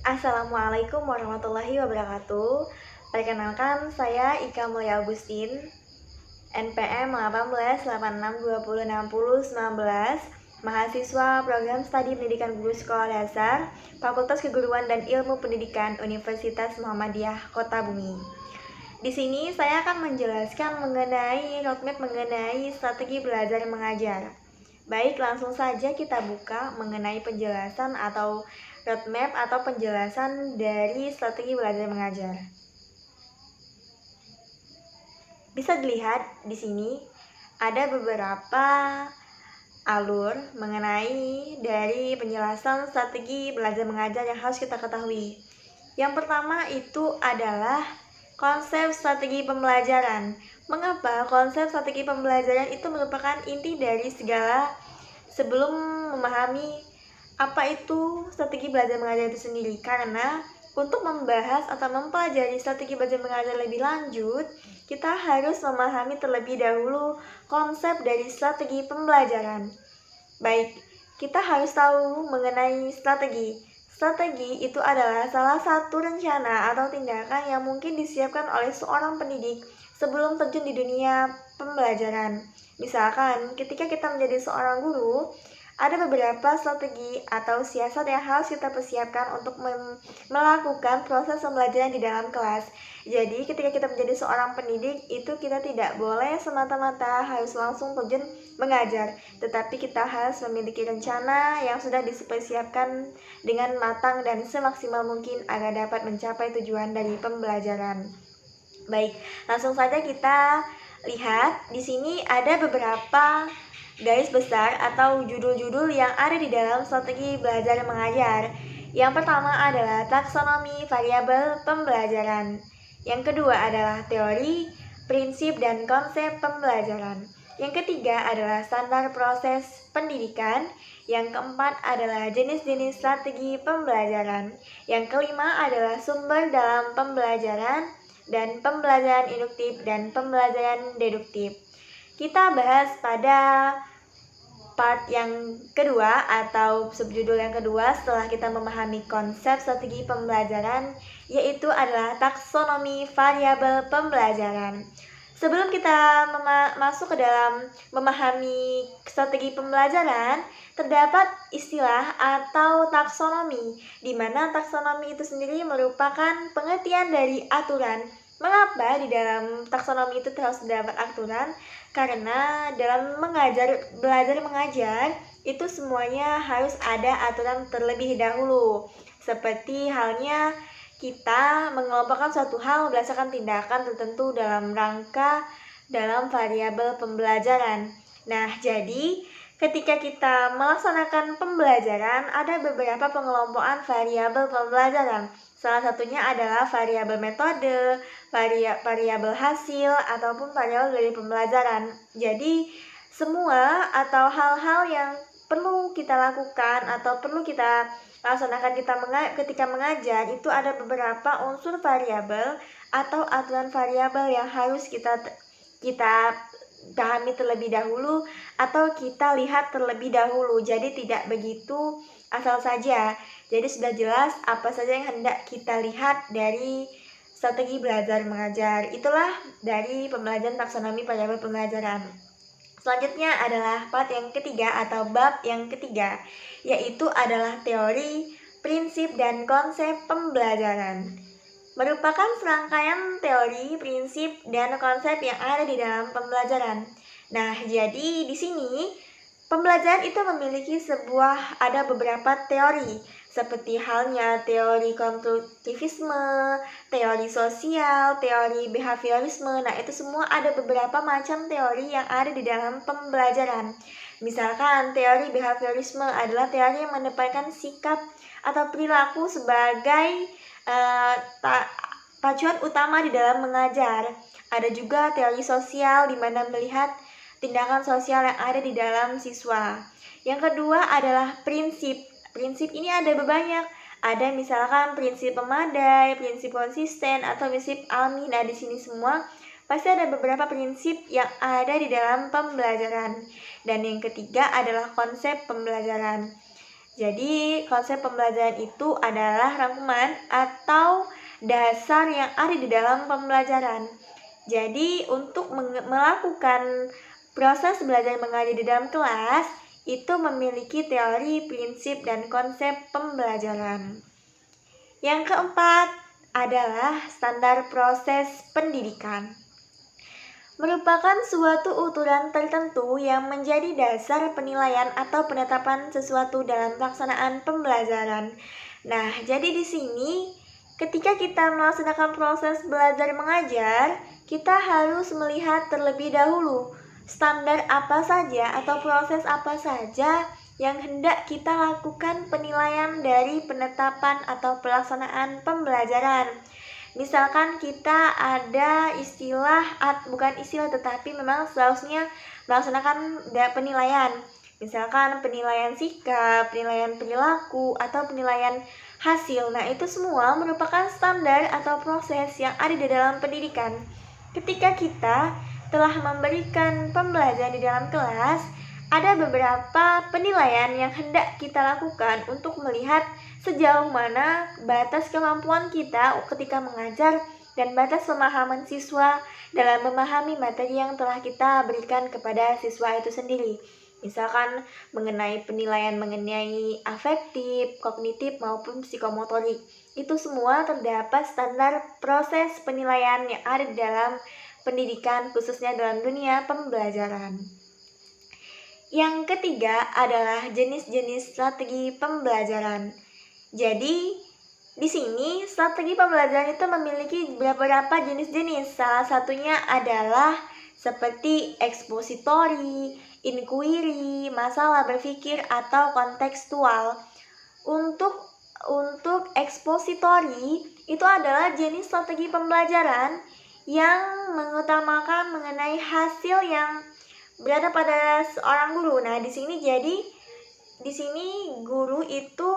Assalamualaikum warahmatullahi wabarakatuh. Perkenalkan, saya Ika Mulia Agustin, NPM 1886206019, mahasiswa program studi pendidikan guru sekolah dasar, Fakultas Keguruan dan Ilmu Pendidikan Universitas Muhammadiyah Kota Bumi. Di sini saya akan menjelaskan mengenai roadmap mengenai strategi belajar mengajar. Baik, langsung saja kita buka mengenai penjelasan atau roadmap atau penjelasan dari strategi belajar mengajar. Bisa dilihat di sini ada beberapa alur mengenai dari penjelasan strategi belajar mengajar yang harus kita ketahui. Yang pertama itu adalah konsep strategi pembelajaran. Mengapa konsep strategi pembelajaran itu merupakan inti dari segala sebelum memahami apa itu strategi belajar mengajar itu sendiri? Karena untuk membahas atau mempelajari strategi belajar mengajar lebih lanjut, kita harus memahami terlebih dahulu konsep dari strategi pembelajaran. Baik, kita harus tahu mengenai strategi. Strategi itu adalah salah satu rencana atau tindakan yang mungkin disiapkan oleh seorang pendidik sebelum terjun di dunia pembelajaran. Misalkan, ketika kita menjadi seorang guru, ada beberapa strategi atau siasat yang harus kita persiapkan untuk melakukan proses pembelajaran di dalam kelas. Jadi, ketika kita menjadi seorang pendidik, itu kita tidak boleh semata-mata harus langsung terjun mengajar, tetapi kita harus memiliki rencana yang sudah dipersiapkan dengan matang dan semaksimal mungkin agar dapat mencapai tujuan dari pembelajaran. Baik, langsung saja kita lihat di sini ada beberapa garis besar atau judul-judul yang ada di dalam strategi belajar mengajar. Yang pertama adalah taksonomi variabel pembelajaran. Yang kedua adalah teori, prinsip, dan konsep pembelajaran. Yang ketiga adalah standar proses pendidikan. Yang keempat adalah jenis-jenis strategi pembelajaran. Yang kelima adalah sumber dalam pembelajaran dan pembelajaran induktif dan pembelajaran deduktif. Kita bahas pada part yang kedua atau subjudul yang kedua setelah kita memahami konsep strategi pembelajaran, yaitu adalah taksonomi variabel pembelajaran. Sebelum kita masuk ke dalam memahami strategi pembelajaran, terdapat istilah atau taksonomi, di mana taksonomi itu sendiri merupakan pengertian dari aturan. Mengapa di dalam taksonomi itu harus terdapat aturan? Karena dalam belajar mengajar, itu semuanya harus ada aturan terlebih dahulu. Seperti halnya kita mengelompokkan suatu hal berdasarkan tindakan tertentu dalam rangka dalam variabel pembelajaran. Nah, jadi ketika kita melaksanakan pembelajaran, ada beberapa pengelompokan variabel pembelajaran. Salah satunya adalah variabel metode, variabel hasil, ataupun variabel dari pembelajaran. Jadi, semua atau hal-hal yang perlu kita lakukan atau perlu kita laksanakan ketika mengajar itu ada beberapa unsur variabel atau aturan variabel yang harus kita pahami terlebih dahulu atau kita lihat terlebih dahulu. Jadi tidak begitu asal saja. Jadi sudah jelas apa saja yang hendak kita lihat dari strategi belajar mengajar. Itulah dari pembelajaran taksonomi variabel pembelajaran. Selanjutnya adalah part yang ketiga atau bab yang ketiga, yaitu adalah teori, prinsip, dan konsep pembelajaran. Merupakan serangkaian teori, prinsip, dan konsep yang ada di dalam pembelajaran. Nah, jadi di sini pembelajaran itu memiliki ada beberapa teori, seperti halnya teori konstruktivisme, teori sosial, teori behaviorisme. Nah, itu semua ada beberapa macam teori yang ada di dalam pembelajaran. Misalkan teori behaviorisme adalah teori yang menempatkan sikap atau perilaku sebagai pacuan utama di dalam mengajar. Ada juga teori sosial di mana melihat tindakan sosial yang ada di dalam siswa. Yang kedua adalah prinsip. Prinsip ini ada banyak. Ada misalkan prinsip memadai, prinsip konsisten, atau prinsip alami. Nah, di sini semua pasti ada beberapa prinsip yang ada di dalam pembelajaran. Dan yang ketiga adalah konsep pembelajaran. Jadi, konsep pembelajaran itu adalah rangkuman atau dasar yang ada di dalam pembelajaran. Jadi, untuk melakukan proses belajar mengajar di dalam kelas, itu memiliki teori, prinsip, dan konsep pembelajaran. Yang keempat adalah standar proses pendidikan. Merupakan suatu ukuran tertentu yang menjadi dasar penilaian atau penetapan sesuatu dalam pelaksanaan pembelajaran. Nah, jadi di sini ketika kita melaksanakan proses belajar mengajar, kita harus melihat terlebih dahulu standar apa saja atau proses apa saja yang hendak kita lakukan penilaian dari penetapan atau pelaksanaan pembelajaran. Misalkan kita ada istilah, bukan istilah tetapi memang seharusnya melaksanakan penilaian. Misalkan penilaian sikap, penilaian perilaku, atau penilaian hasil. Nah, itu semua merupakan standar atau proses yang ada di dalam pendidikan. Ketika kita telah memberikan pembelajaran di dalam kelas, ada beberapa penilaian yang hendak kita lakukan untuk melihat sejauh mana batas kemampuan kita ketika mengajar dan batas pemahaman siswa dalam memahami materi yang telah kita berikan kepada siswa itu sendiri. Misalkan mengenai penilaian mengenai afektif, kognitif maupun psikomotorik. Itu semua terdapat standar proses penilaian yang ada di dalam pendidikan, khususnya dalam dunia pembelajaran. Yang ketiga adalah jenis-jenis strategi pembelajaran. Jadi, di sini strategi pembelajaran itu memiliki beberapa jenis-jenis. Salah satunya adalah seperti ekspositori, inquiry, masalah berpikir, atau kontekstual. Untuk ekspositori itu adalah jenis strategi pembelajaran yang mengutamakan mengenai hasil yang berada pada seorang guru. Nah, di sini guru itu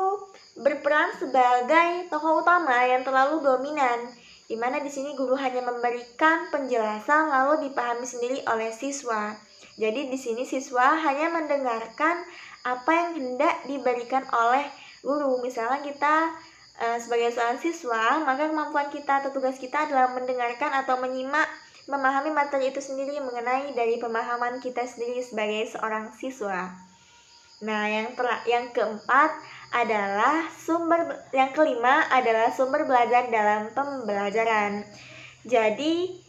berperan sebagai tokoh utama yang terlalu dominan, di mana di sini guru hanya memberikan penjelasan lalu dipahami sendiri oleh siswa. Jadi di sini siswa hanya mendengarkan apa yang hendak diberikan oleh guru. Misalnya kita sebagai seorang siswa, maka kemampuan kita atau tugas kita adalah mendengarkan atau menyimak, memahami materi itu sendiri mengenai dari pemahaman kita sendiri sebagai seorang siswa. Nah, yang keempat adalah yang kelima adalah sumber belajar dalam pembelajaran. Jadi,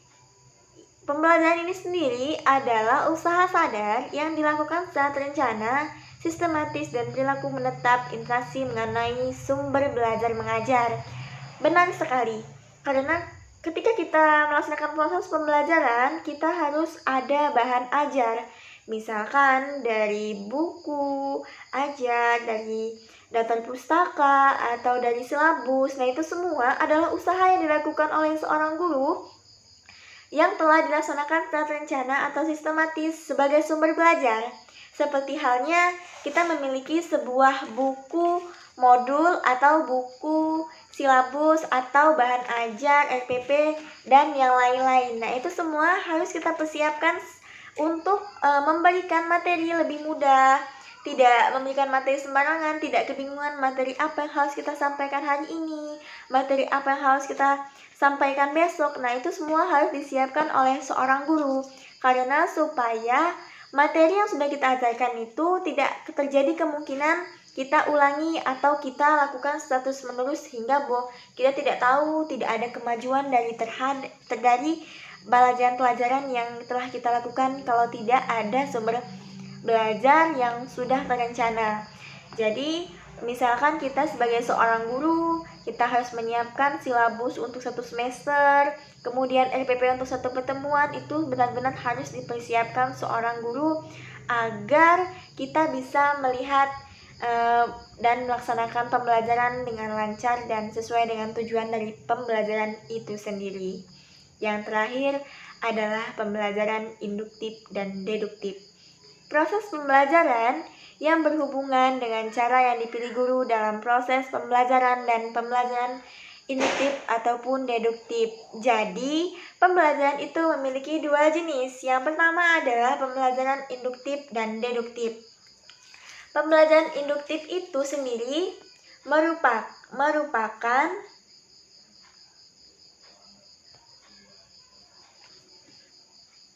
pembelajaran ini sendiri adalah usaha sadar yang dilakukan secara terencana, sistematis, dan perilaku menetap interaksi mengenai sumber belajar mengajar. Benar sekali, karena ketika kita melaksanakan proses pembelajaran, kita harus ada bahan ajar. Misalkan dari buku ajar, dari daftar pustaka, atau dari silabus. Nah, itu semua adalah usaha yang dilakukan oleh seorang guru yang telah dilaksanakan secara terencana atau sistematis sebagai sumber belajar. Seperti halnya kita memiliki sebuah buku modul atau buku silabus atau bahan ajar, RPP, dan yang lain-lain. Nah, itu semua harus kita persiapkan untuk memberikan materi lebih mudah, tidak memberikan materi sembarangan, tidak kebingungan materi apa yang harus kita sampaikan hari ini, materi apa yang harus kita sampaikan besok. Nah, itu semua harus disiapkan oleh seorang guru, karena supaya materi yang sudah kita ajarkan itu tidak terjadi kemungkinan kita ulangi atau kita lakukan status menerus hingga kita tidak tahu, tidak ada kemajuan dari pelajaran-pelajaran yang telah kita lakukan kalau tidak ada sumber belajar yang sudah terencana. Jadi, misalkan kita sebagai seorang guru, kita harus menyiapkan silabus untuk 1 semester, kemudian RPP untuk 1 pertemuan. Itu benar-benar harus dipersiapkan seorang guru agar kita bisa melihat dan melaksanakan pembelajaran dengan lancar dan sesuai dengan tujuan dari pembelajaran itu sendiri. Yang terakhir adalah pembelajaran induktif dan deduktif. Proses pembelajaran yang berhubungan dengan cara yang dipilih guru dalam proses pembelajaran dan pembelajaran induktif ataupun deduktif. Jadi, pembelajaran itu memiliki 2 jenis. Yang pertama adalah pembelajaran induktif dan deduktif. Pembelajaran induktif itu sendiri merupakan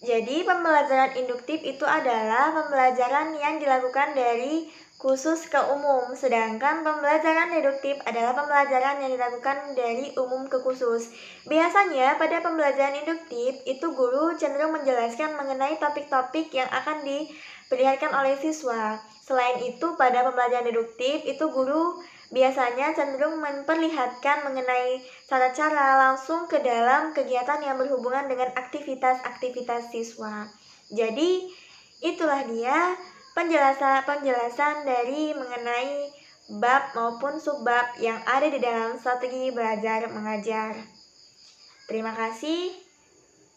Jadi, pembelajaran induktif itu adalah pembelajaran yang dilakukan dari khusus ke umum, sedangkan pembelajaran deduktif adalah pembelajaran yang dilakukan dari umum ke khusus. Biasanya, pada pembelajaran induktif, itu guru cenderung menjelaskan mengenai topik-topik yang akan diperlihatkan oleh siswa. Selain itu, pada pembelajaran deduktif, itu guru biasanya cenderung memperlihatkan mengenai cara-cara langsung ke dalam kegiatan yang berhubungan dengan aktivitas-aktivitas siswa. Jadi, itulah dia penjelasan dari mengenai bab maupun subbab yang ada di dalam strategi belajar mengajar. Terima kasih.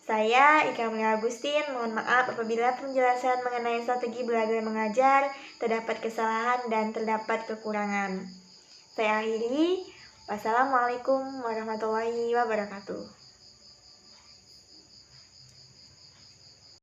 Saya Ika Mulia Agustin, mohon maaf apabila penjelasan mengenai strategi belajar mengajar terdapat kesalahan dan terdapat kekurangan. Saya akhiri. Wassalamualaikum warahmatullahi wabarakatuh.